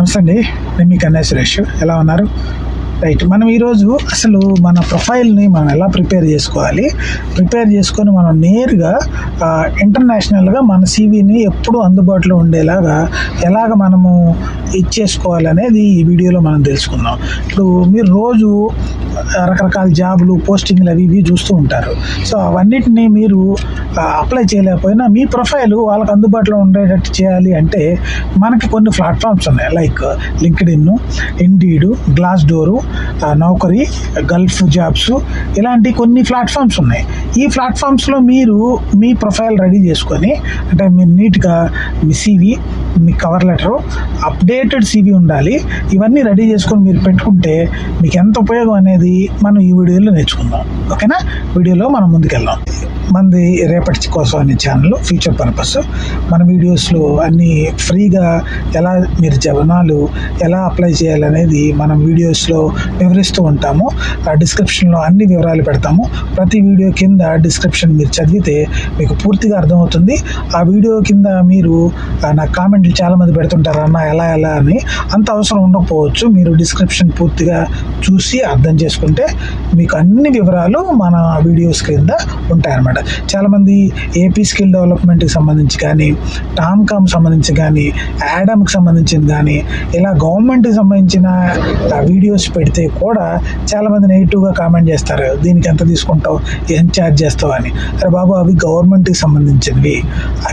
నమస్తే అండి, నేను మీ కన్యా సురేష్. ఎలా ఉన్నారు? రైట్, మనం ఈరోజు అసలు మన ప్రొఫైల్ని మనం ఎలా ప్రిపేర్ చేసుకొని మనం నేరుగా ఇంటర్నేషనల్గా మన సీవీని ఎప్పుడూ అందుబాటులో ఉండేలాగా ఎలాగ మనము ఇచ్చేసుకోవాలనేది ఈ వీడియోలో మనం తెలుసుకుందాం. ఇప్పుడు మీరు రోజు రకరకాల జాబులు, పోస్టింగ్లు అవి ఇవి చూస్తూ ఉంటారు. సో అవన్నిటిని మీరు అప్లై చేయలేకపోయినా మీ ప్రొఫైల్ వాళ్ళకి అందుబాటులో ఉండేటట్టు చేయాలి అంటే మనకి కొన్ని ప్లాట్ఫామ్స్ ఉన్నాయి. Like LinkedIn, Indeed, Glassdoor, Naukri, Gulf jobs, ఇలాంటి కొన్ని ప్లాట్ఫామ్స్ ఉన్నాయి. ఈ ప్లాట్ఫామ్స్లో మీరు మీ ప్రొఫైల్ రెడీ చేసుకొని, అంటే మీరు నీట్గా మీ సీవీ, మీ కవర్ లెటరు, అప్డేటెడ్ సీవీ ఉండాలి. ఇవన్నీ రెడీ చేసుకొని మీరు పెట్టుకుంటే మీకు ఎంత ఉపయోగం అనేది మనం ఈ వీడియోలో నేర్చుకుందాం. ఓకేనా? వీడియోలో మనం ముందుకెళ్దాం. మనది రేపటి కోసం అనే ఛానల్, ఫ్యూచర్ పర్పస్. మన వీడియోస్లో అన్నీ ఫ్రీగా ఎలా మీరు జనాలు ఎలా అప్లై చేయాలనేది మనం వీడియోస్లో వివరిస్తూ ఉంటాము. డిస్క్రిప్షన్లో అన్ని వివరాలు పెడతాము. ప్రతి వీడియో కింద డిస్క్రిప్షన్ మీరు చదివితే మీకు పూర్తిగా అర్థమవుతుంది. ఆ వీడియో కింద మీరు నాకు కామెంట్లు చాలామంది పెడుతుంటారు, అన్న ఎలా అని. అంత అవసరం ఉండకపోవచ్చు. మీరు డిస్క్రిప్షన్ పూర్తిగా చూసి అర్థం చేసుకుంటే మీకు అన్ని వివరాలు మన వీడియోస్ కింద ఉంటాయన్నమాట. చాలామంది ఏపీ స్కిల్ డెవలప్మెంట్కి సంబంధించి కానీ, టామ్కామ్ సంబంధించి కానీ, యాడమ్కి సంబంధించింది కానీ, ఇలా గవర్నమెంట్కి సంబంధించిన వీడియోస్ పెడితే కూడా చాలామంది నెగిటివ్గా కామెంట్ చేస్తారు. దీనికి ఎంత తీసుకుంటావు, ఏం ఛార్జ్ చేస్తావు అని. అరే బాబు, అవి గవర్నమెంట్కి సంబంధించినవి.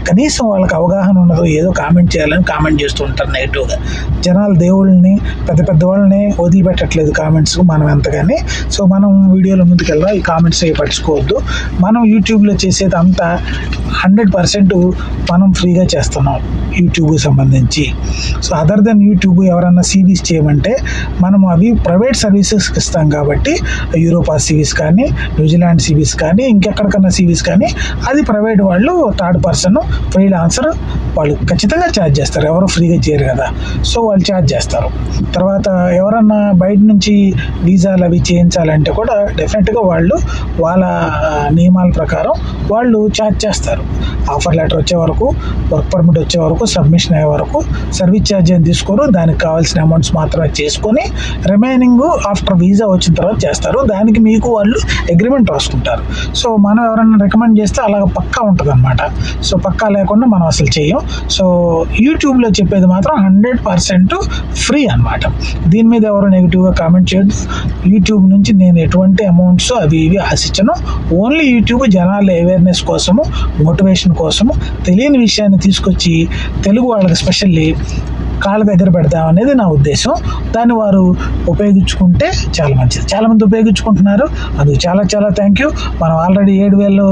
కనీసం వాళ్ళకి అవగాహన ఉండదు, ఏదో కామెంట్ చేయాలని కామెంట్ చేస్తూ ఉంటారు నెగిటివ్గా. జనాలు దేవుళ్ళని, పెద్ద వాళ్ళని వదిలిపెట్టట్లేదు కామెంట్స్, మనం ఎంతగాని. సో మనం వీడియోలో ముందుకెళ్దాం. ఈ కామెంట్స్ అవి పట్టించుకోవద్దు. మనం యూట్యూబ్లో చేసేది అంతా 100% మనం ఫ్రీగా చేస్తున్నాం యూట్యూబ్కి సంబంధించి. సో అదర్ దెన్ యూట్యూబ్ ఎవరన్నా సిరీస్ చేయమంటే మనం అవి ప్రైవేట్ సర్వీసెస్కి ఇస్తాం కాబట్టి, యూరోపా సిరీస్ కానీ, న్యూజిలాండ్ సిరీస్ కానీ, ఇంకెక్కడికన్నా సిరీస్ కానీ, అది ప్రైవేట్ వాళ్ళు, థర్డ్ పర్సన్, ఫ్రీలాన్సర్ వాళ్ళు ఖచ్చితంగా ఛార్జ్ చేస్తారు. ఎవరు ఫ్రీగా చేయరు కదా, సో వాళ్ళు ఛార్జ్ చేస్తారు. తర్వాత ఎవరన్నా బయట నుంచి వీసాలు అవి చేయించాలంటే కూడా డెఫినెట్గా వాళ్ళు వాళ్ళ నియమాల ప్రకారం వాళ్ళు ఛార్జ్ చేస్తారు. ఆఫర్ లెటర్ వచ్చే వరకు, వర్క్ పర్మిట్ వచ్చే వరకు, సబ్మిషన్ అయ్యే వరకు సర్వీస్ ఛార్జ్ అని తీసుకోరు. దానికి కావాల్సిన అమౌంట్స్ మాత్రమే చేసుకొని రిమైనింగ్ ఆఫ్టర్ వీసా వచ్చిన తర్వాత చేస్తారు. దానికి మీకు వాళ్ళు అగ్రిమెంట్ రాసుకుంటారు. సో మనం ఎవరైనా రికమెండ్ చేస్తే అలాగ పక్కా ఉంటుంది అనమాట. సో పక్కా లేకుండా మనం అసలు చేయం. సో యూట్యూబ్లో చెప్పేది మాత్రం 100% ఫ్రీ అనమాట. దీని మీద ఎవరు నెగిటివ్గా కామెంట్ చేయొద్దు. యూట్యూబ్ నుంచి నేను ఎటువంటి అమౌంట్స్ అవి ఇవి ఆశించను. ఓన్లీ యూట్యూబ్ జనాల అవేర్నెస్ కోసము, మోటివేషన్ కోసము, తెలియని విషయాన్ని తీసుకొచ్చి తెలుగు వాళ్ళకి స్పెషల్లీ కాళ్ళ దగ్గర పెడతాం అనేది నా ఉద్దేశం. దాన్ని వారు ఉపయోగించుకుంటే చాలా మంచిది. చాలామంది ఉపయోగించుకుంటున్నారు, అందుకు చాలా చాలా థ్యాంక్ యూ. మనం ఆల్రెడీ 7,000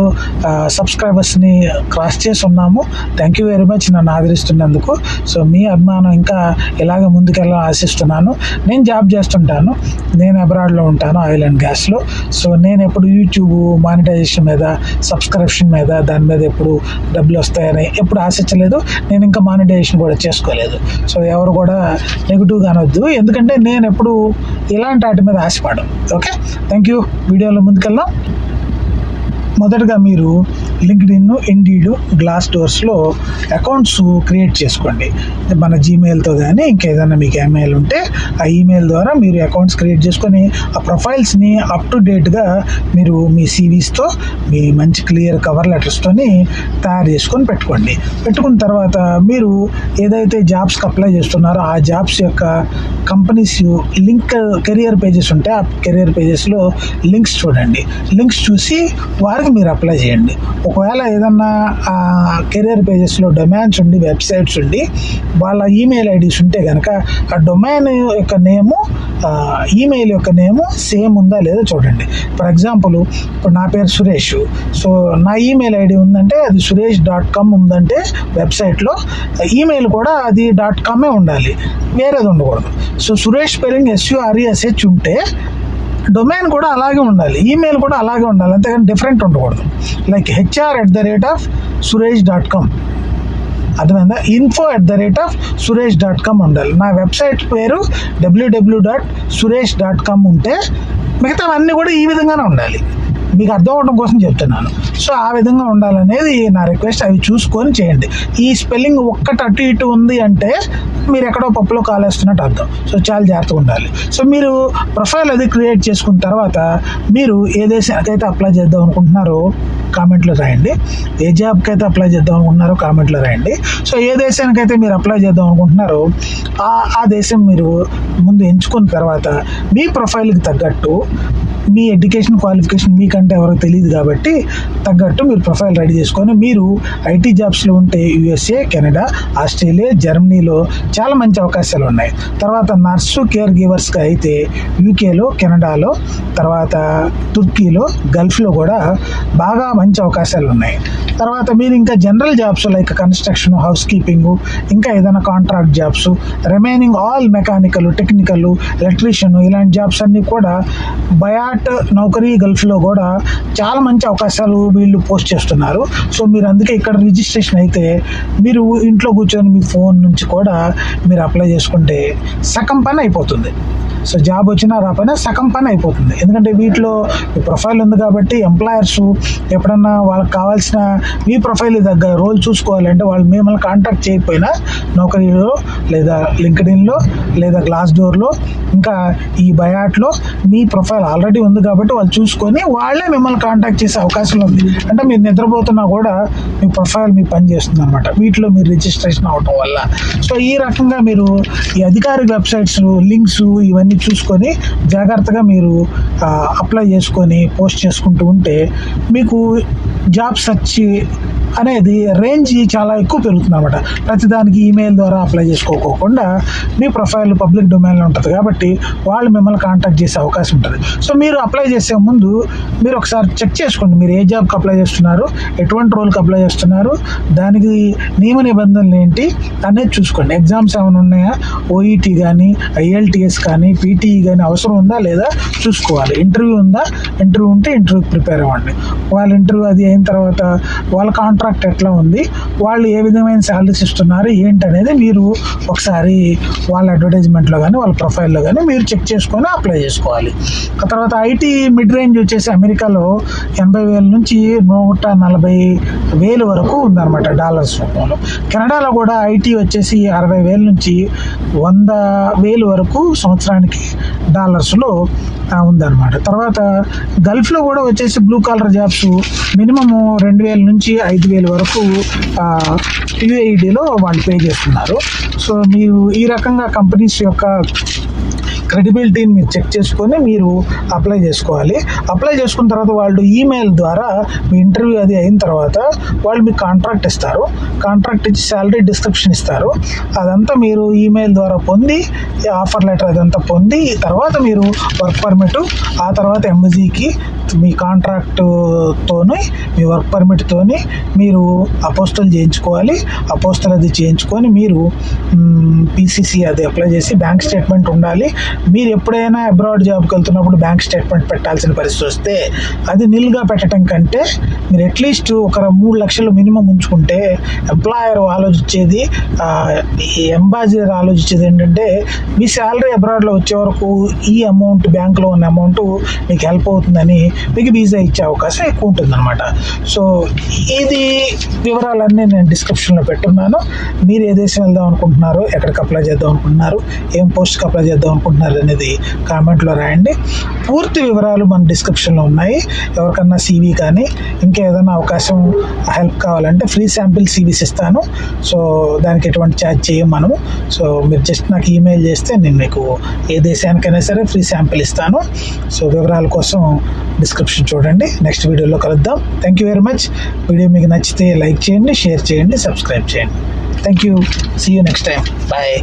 సబ్స్క్రైబర్స్ని క్రాస్ చేసి ఉన్నాము. థ్యాంక్ యూ వెరీ మచ్ నన్ను ఆదరిస్తున్నందుకు. సో మీ అభిమానం ఇంకా ఇలాగే ముందుకెళ్ళాలని ఆశిస్తున్నాను. నేను జాబ్ చేస్తుంటాను, నేను అబ్రాడ్లో ఉంటాను, ఆయిల్ అండ్ గ్యాస్లో. సో నేను ఎప్పుడు యూట్యూబ్ మానిటైజేషన్ మీద, సబ్స్క్రిప్షన్ మీద, దాని మీద ఎప్పుడు డబ్బులు వస్తాయని ఎప్పుడు ఆశించలేదు. నేను ఇంకా మానిటైజేషన్ కూడా చేసుకోలేదు. సో ఎవరు కూడా నెగిటివ్గా అనవద్దు, ఎందుకంటే నేను ఎప్పుడు ఇలాంటి వాటి మీద ఆశపడను. Okay, thank you. వీడియోలో ముందుకెళ్దాం. మొదటగా మీరు లింక్డ్ఇన్, ఇండీడ్, గ్లాస్ డోర్స్లో అకౌంట్స్ క్రియేట్ చేసుకోండి. మన జీమెయిల్తో కానీ ఇంకేదైనా మీకు ఈమెయిల్ ఉంటే ఆ ఈమెయిల్ ద్వారా మీరు అకౌంట్స్ క్రియేట్ చేసుకొని ఆ ప్రొఫైల్స్ని అప్ టు డేట్గా మీరు మీ సివీస్తో, మీ మంచి క్లియర్ కవర్ లెటర్స్తోని తయారు చేసుకొని పెట్టుకోండి. పెట్టుకున్న తర్వాత మీరు ఏదైతే జాబ్స్కి అప్లై చేస్తున్నారో ఆ జాబ్స్ యొక్క కంపెనీస్ లింక్ కెరియర్ పేజెస్ ఉంటాయి. ఆ కెరియర్ పేజెస్లో లింక్స్ చూడండి. లింక్స్ చూసి వారికి మీరు అప్లై చేయండి. ఒకవేళ ఏదన్నా కెరియర్ పేజెస్లో డొమైన్స్ ఉండి, వెబ్సైట్స్ ఉండి, వాళ్ళ ఈమెయిల్ ఐడీస్ ఉంటే కనుక ఆ డొమైన్ యొక్క నేము, ఈమెయిల్ యొక్క నేము సేమ్ ఉందా లేదా చూడండి. ఫర్ ఎగ్జాంపుల్, ఇప్పుడు నా పేరు సురేష్. సో నా ఈమెయిల్ ఐడి ఉందంటే అది suresh.com ఉందంటే వెబ్సైట్లో, ఈమెయిల్ కూడా అది .com ఉండాలి, వేరేది ఉండకూడదు. సో సురేష్ స్పెల్లింగ్ SURESH ఉంటే డొమైన్ కూడా అలాగే ఉండాలి, ఈమెయిల్ కూడా అలాగే ఉండాలి, అంతేగాని డిఫరెంట్ ఉండకూడదు. లైక్ HR@suresh.com, అర్థమైందా? info@suresh.com ఉండాలి. నా వెబ్సైట్ పేరు www.suresh.com ఉంటే మిగతా అన్నీ కూడా ఈ విధంగానే ఉండాలి. మీకు అర్థం అవడం కోసం చెప్తున్నాను. సో ఆ విధంగా ఉండాలనేది నా రిక్వెస్ట్. అవి చూసుకొని చేయండి. ఈ స్పెల్లింగ్ ఒక్కటి అటు ఇటు ఉంది అంటే మీరు ఎక్కడో పప్పులో కాలేస్తున్నట్టు అర్థం. సో చాలా జాగ్రత్తగా ఉండాలి. సో మీరు ప్రొఫైల్ అది క్రియేట్ చేసుకున్న తర్వాత మీరు ఏ దేశానికైతే అప్లై చేద్దాం అనుకుంటున్నారో కామెంట్లో రాయండి. ఏ జాబ్కి అయితే అప్లై చేద్దాం అనుకుంటున్నారో కామెంట్లో రాయండి. సో ఏ దేశానికైతే మీరు అప్లై చేద్దాం అనుకుంటున్నారో ఆ దేశం మీరు ముందు ఎంచుకున్న తర్వాత మీ ప్రొఫైల్కి తగ్గట్టు మీ ఎడ్యుకేషన్ క్వాలిఫికేషన్ మీకంటే ఎవరికి తెలియదు కాబట్టి తగ్గట్టు మీరు ప్రొఫైల్ రెడీ చేసుకొని మీరు ఐటీ జాబ్స్లో ఉంటే యూఎస్ఏ, కెనడా, ఆస్ట్రేలియా, జర్మనీలో చాలా మంచి అవకాశాలు ఉన్నాయి. తర్వాత నర్సు కేర్ గివర్స్గా అయితే యూకేలో, కెనడాలో, తర్వాత తుర్కీలో, గల్ఫ్లో కూడా బాగా మంచి అవకాశాలు ఉన్నాయి. తర్వాత మీరు ఇంకా general jobs like construction, house keeping, ఇంకా ఏదైనా contract jobs, remaining all mechanical, technical, electrician ఇలాంటి జాబ్స్ అన్నీ కూడా బయాట్ నౌకరీ గల్ఫ్లో కూడా చాలా మంచి అవకాశాలు వీళ్ళు పోస్ట్ చేస్తున్నారు. సో మీరు అందుకే ఇక్కడ రిజిస్ట్రేషన్ అయితే మీరు ఇంట్లో కూర్చొని మీ ఫోన్ నుంచి కూడా మీరు అప్లై చేసుకుంటే సగం పని అయిపోతుంది. సో జాబ్ వచ్చినా రాకపోయినా సగం పని అయిపోతుంది. ఎందుకంటే వీటిలో మీ ప్రొఫైల్ ఉంది కాబట్టి ఎంప్లాయర్స్ ఎప్పుడన్నా వాళ్ళకి కావాల్సిన మీ ప్రొఫైల్ తగ్గ రోల్ చూసుకోవాలంటే వాళ్ళు మిమ్మల్ని కాంటాక్ట్ చేయకపోయినా నౌకరీలో లేదా లింక్డ్ఇన్లో లేదా గ్లాస్ డోర్లో ఇంకా ఈ బయాట్లో మీ ప్రొఫైల్ ఆల్రెడీ ఉంది కాబట్టి వాళ్ళు చూసుకొని వాళ్ళే మిమ్మల్ని కాంటాక్ట్ చేసే అవకాశం ఉంది. అంటే మీరు నిద్రపోతున్నా కూడా మీ ప్రొఫైల్ మీ పని చేస్తుంది అనమాట వీటిలో మీరు రిజిస్ట్రేషన్ అవటం వల్ల. సో ఈ రకంగా మీరు ఈ అధికారిక వెబ్సైట్స్ లింక్స్ ఇవన్నీ చూసుకొని జాగ్రత్తగా మీరు అప్లై చేసుకొని పోస్ట్ చేసుకుంటూ ఉంటే మీకు జాబ్ సెర్చ్ అనేది రేంజ్ చాలా ఎక్కువ పెరుగుతుంది అనమాట. ప్రతిదానికి ఈమెయిల్ ద్వారా అప్లై చేసుకోకుండా మీ ప్రొఫైల్ పబ్లిక్ డొమైన్లో ఉంటుంది కాబట్టి వాళ్ళు మిమ్మల్ని కాంటాక్ట్ చేసే అవకాశం ఉంటుంది. సో మీరు అప్లై చేసే ముందు మీరు ఒకసారి చెక్ చేసుకోండి. మీరు ఏ జాబ్కి అప్లై చేస్తున్నారు, ఎటువంటి రోల్కి అప్లై చేస్తున్నారు, దానికి నియమ నిబంధనలు ఏంటి అనేది చూసుకోండి. ఎగ్జామ్స్ ఏమైనా ఉన్నాయా, ఓఈటీ కానీ, ఐఎల్టీఎస్ కానీ, పీటీఈ కానీ అవసరం ఉందా లేదా చూసుకోవాలి. ఇంటర్వ్యూ ఉందా, ఇంటర్వ్యూ ఉంటే ఇంటర్వ్యూకి ప్రిపేర్ అవ్వండి. వాళ్ళ ఇంటర్వ్యూ అది అయిన తర్వాత వాళ్ళ కాంట్రాక్ట్ ఎట్లా ఉంది, వాళ్ళు ఏ విధమైన శాలరీస్ ఇస్తున్నారు ఏంటి అనేది మీరు ఒకసారి వాళ్ళ అడ్వర్టైజ్మెంట్లో కానీ వాళ్ళ ప్రొఫైల్లో కానీ మీరు చెక్ చేసుకొని అప్లై చేసుకోవాలి. ఆ తర్వాత ఐటీ మిడ్ రేంజ్ వచ్చేసి అమెరికాలో 80,000 నుంచి 140,000 వరకు ఉందన్నమాట డాలర్స్ రూపంలో. కెనడాలో కూడా ఐటీ వచ్చేసి 60,000 నుంచి 100,000 వరకు సంవత్సరానికి డాలర్స్లో ఉందన్నమాట. తర్వాత గల్ఫ్లో కూడా వచ్చేసి బ్లూ కాలర్ జాబ్స్ మినిమము 2,000 నుంచి 5,000 వరకు యూఏఈడీలో వాళ్ళు పే చేస్తున్నారు. సో మీరు ఈ రకంగా కంపెనీస్ యొక్క క్రెడిబిలిటీని మీరు చెక్ చేసుకొని మీరు అప్లై చేసుకోవాలి. అప్లై చేసుకున్న తర్వాత వాళ్ళు ఈమెయిల్ ద్వారా మీ ఇంటర్వ్యూ అది అయిన తర్వాత వాళ్ళు మీకు కాంట్రాక్ట్ ఇస్తారు. కాంట్రాక్ట్ ఇచ్చి శాలరీ డిస్క్రిప్షన్ ఇస్తారు. అదంతా మీరు ఈమెయిల్ ద్వారా పొంది ఆఫర్ లెటర్ అదంతా పొంది తర్వాత మీరు వర్క్ పర్మిట్, ఆ తర్వాత ఎంబసీకి మీ కాంట్రాక్ట్తోని మీ వర్క్ పర్మిట్తోని మీరు అపోస్టల్ చేయించుకోవాలి. అపోస్టల్ అది చేయించుకొని మీరు పీసీసీ అది అప్లై చేసి బ్యాంక్ స్టేట్మెంట్ ఉండాలి. మీరు ఎప్పుడైనా అబ్రాడ్ జాబ్కి వెళ్తున్నప్పుడు బ్యాంక్ స్టేట్మెంట్ పెట్టాల్సిన పరిస్థితి వస్తే అది నిల్గా పెట్టడం కంటే మీరు అట్లీస్ట్ ఒక 3 లక్షలు మినిమం ఉంచుకుంటే ఎంప్లాయర్ ఆలోచించేది, ఎంబాసిడర్ ఆలోచించేది ఏంటంటే మీ శాలరీ అబ్రాడ్లో వచ్చే వరకు ఈ అమౌంట్ బ్యాంక్లో ఉన్న అమౌంట్ మీకు హెల్ప్ అవుతుందని మీకు వీసా ఇచ్చే అవకాశం ఎక్కువ ఉంటుందన్నమాట. సో ఇది వివరాలన్నీ నేను డిస్క్రిప్షన్లో పెట్టున్నాను. మీరు ఏ దేశం వెళ్దాం అనుకుంటున్నారో, ఎక్కడికి అప్లై చేద్దాం అనుకుంటున్నారు, ఏం పోస్ట్కి అప్లై చేద్దాం అనుకుంటున్నారు అనేది కామెంట్లో రాయండి. పూర్తి వివరాలు మన డిస్క్రిప్షన్లో ఉన్నాయి. ఎవరికన్నా సీవీ కానీ ఇంకా ఏదైనా అవకాశం హెల్ప్ కావాలంటే ఫ్రీ శాంపిల్ సీవీస్ ఇస్తాను. సో దానికి ఎటువంటి ఛార్జ్ చేయం మనము. సో మీరు జస్ట్ నాకు ఈమెయిల్ చేస్తే నేను మీకు ఏ దేశానికైనా సరే ఫ్రీ శాంపిల్ ఇస్తాను. సో వివరాల కోసం డిస్క్రిప్షన్ చూడండి. నెక్స్ట్ వీడియోలో కలుద్దాం. Thank you very much. Video మీకు నచ్చితే లైక్ చేయండి, షేర్ చేయండి, సబ్స్క్రైబ్ చేయండి. Thank you. See you next time. Bye.